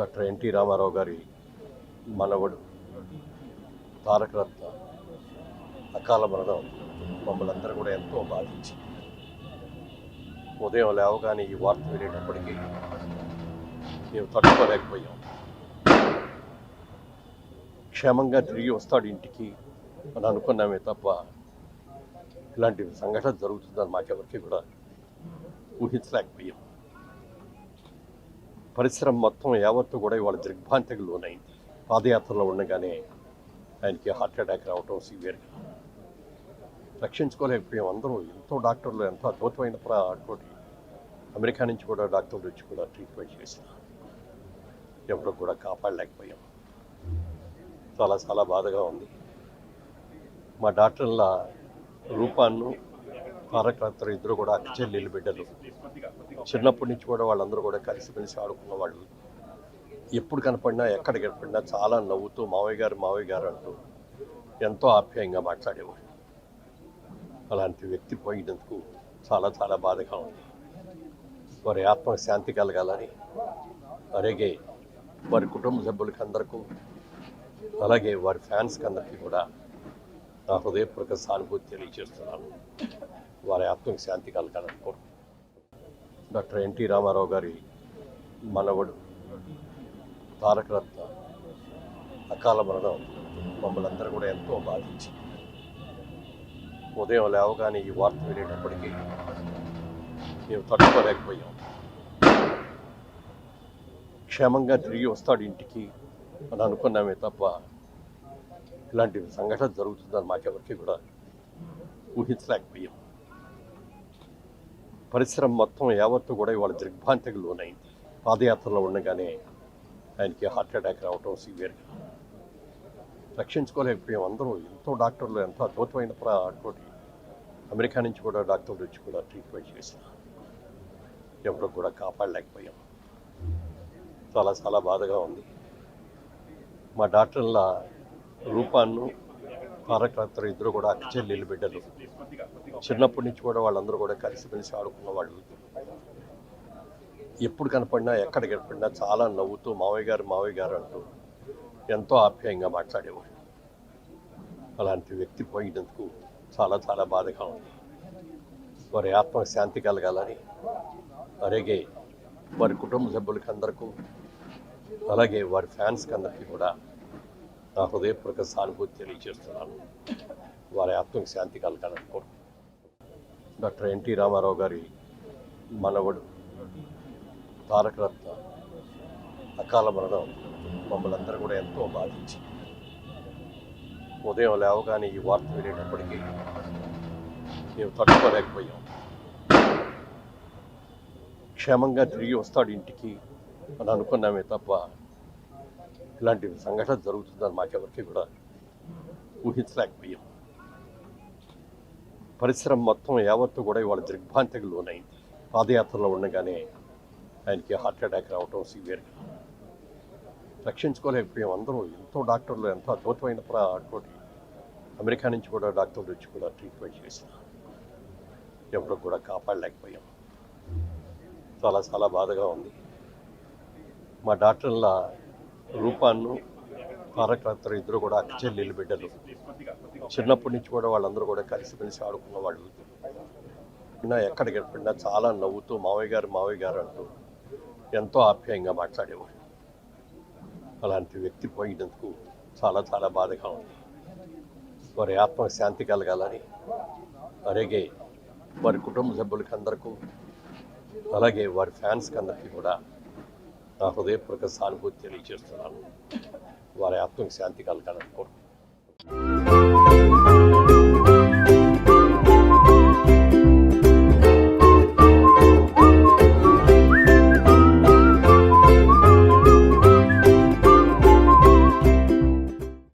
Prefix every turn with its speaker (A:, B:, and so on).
A: Doctor NT Ramarao గారి మనవడు తారక రత్న అకాల మరణం మమ్మల్ని అందరూ కూడా ఎంతో బాధించి ఉదయం లేవగానే ఈ వార్త వినేటప్పటికీ మేము తట్టుకోలేకపోయాం. క్షేమంగా తిరిగి వస్తాడు ఇంటికి అని అనుకున్నామే తప్ప ఇలాంటి సంఘటన జరుగుతుందని మాకెవరికి కూడా ఊహించలేకపోయాం. పరిశ్రమ మొత్తం యావత్తు కూడా ఇవాళ దిగ్భ్రాంతికి లోనైంది. పాదయాత్రలో ఉండగానే ఆయనకి హార్ట్ అటాక్ రావటం సివియర్గా రక్షించుకోలేకపోయాం. అందరూ ఎంతో డాక్టర్లు ఎంతో అద్భుతమైన తోటి అమెరికా నుంచి కూడా డాక్టర్లు వచ్చి కూడా ట్రీట్మెంట్ చేసిన ఎవరు కూడా కాపాడలేకపోయాం. చాలా చాలా బాధగా ఉంది. మా డాక్టర్ల రూపాన్ని తారక రత్న ఇద్దరు కూడా అక్క చెల్లెళ్ళు బిడ్డలు. చిన్నప్పటి నుంచి కూడా వాళ్ళందరూ కూడా కలిసిమెలిసి ఆడుకున్న వాళ్ళు. ఎప్పుడు కనపడినా ఎక్కడ కనపడినా చాలా నవ్వుతూ మావయ్య గారు అంటూ ఎంతో ఆప్యాయంగా మాట్లాడేవాడు. అలాంటి వ్యక్తి పోయినందుకు చాలా చాలా బాధగా ఉంది. వారి ఆత్మకు శాంతి కలగాలని, అలాగే వారి కుటుంబ సభ్యులకి అందరికీ, అలాగే వారి ఫ్యాన్స్కి అందరికీ కూడా నా హృదయపూర్వక సానుభూతి తెలియజేస్తున్నాను. వారి ఆత్మకు శాంతి కలగాలని కోరు. డాక్టర్ ఎన్టీ రామారావు గారి మనవడు తారక రత్న అకాల మరణం మమ్మల్ని అందరూ కూడా ఎంతో బాధించి ఉదయం లేవగానే ఈ వార్త వినేటప్పటికీ మేము తట్టుకోలేకపోయాం. క్షేమంగా తిరిగి వస్తాడు ఇంటికి అని అనుకున్నామే తప్ప ఇలాంటి సంఘటన జరుగుతుందని మాకెవరికి కూడా ఊహించలేకపోయాం. పరిశ్రమ మొత్తం యావత్తు కూడా ఇవాళ దిగ్భ్రాంతికి లోనైంది. పాదయాత్రలో ఉండగానే ఆయనకి హార్ట్ అటాక్ రావటం సివియర్గా రక్షించుకోలేకపోయాం. అందరూ ఎంతో డాక్టర్లు ఎంతో అద్భుతమైన తోటి అమెరికా నుంచి కూడా డాక్టర్లు వచ్చి కూడా ట్రీట్మెంట్ చేసిన ఎవరు కూడా కాపాడలేకపోయాం. చాలా చాలా బాధగా ఉంది. మా డాక్టర్ల రూపాన్ని తారక రత్న ఇద్దరు కూడా అక్క చెల్లెళ్ళు బిడ్డలు. చిన్నప్పటి నుంచి కూడా వాళ్ళందరూ కూడా కలిసిమెలిసి ఆడుకున్న వాళ్ళు. ఎప్పుడు కనపడినా ఎక్కడ కనపడినా చాలా నవ్వుతూ మావయ్య గారు అంటూ ఎంతో ఆప్యాయంగా మాట్లాడేవాడు. అలాంటి వ్యక్తి పోయినందుకు చాలా చాలా బాధగా ఉంది. వారి ఆత్మకు శాంతి కలగాలని, అలాగే వారి కుటుంబ సభ్యులకి అందరికీ, అలాగే వారి ఫ్యాన్స్కి అందరికీ కూడా నా హృదయపూర్వక సానుభూతి తెలియజేస్తున్నాను. వారి ఆత్మకు శాంతి కలగాలని కోరు. డాక్టర్ ఎన్టీ రామారావు గారి మనవడు తారక రత్న అకాల మరణం మమ్మల్ని అందరూ కూడా ఎంతో బాధించి ఉదయం లేవగానే ఈ వార్త వినేటప్పటికీ మేము తట్టుకోలేకపోయాం. క్షేమంగా తిరిగి వస్తాడు ఇంటికి అని అనుకున్నామే తప్ప ఇలాంటి సంఘటన జరుగుతుందని మాకెవరికి కూడా ఊహించలేకపోయాం. పరిశ్రమ మొత్తం యావత్తు కూడా ఇవాళ దిగ్భ్రాంతికి లోనైంది. పాదయాత్రలో ఉండగానే ఆయనకి హార్ట్ అటాక్ రావటం సివియర్గా రక్షించుకోలేకపోయాం. అందరూ ఎంతో డాక్టర్లు ఎంతో అద్భుతమైన తోటి అమెరికా నుంచి కూడా డాక్టర్లు వచ్చి కూడా ట్రీట్మెంట్ చేసిన ఎవరు కూడా కాపాడలేకపోయాం. చాలా చాలా బాధగా ఉంది. మా డాక్టర్ల రూపాన్ని తారక రత్న ఇద్దరు కూడా అక్క చెల్లెళ్ళు బిడ్డలు. చిన్నప్పటి నుంచి కూడా వాళ్ళందరూ కూడా కలిసిమెలిసి ఆడుకున్న వాళ్ళు. ఎక్కడ కనపడినా చాలా నవ్వుతూ మావయ్య గారు అంటూ ఎంతో ఆప్యాయంగా మాట్లాడేవాడు. అలాంటి వ్యక్తి పోయినందుకు చాలా చాలా బాధగా ఉంది. వారి ఆత్మకు శాంతి కలగాలని, అలాగే వారి కుటుంబ సభ్యులకి అందరికీ, అలాగే వారి ఫ్యాన్స్కి అందరికీ కూడా నా హృదయపూర్వక సానుభూతి తెలియజేస్తున్నాను. వారి ఆత్మకు శాంతి కలగాలని కోరు.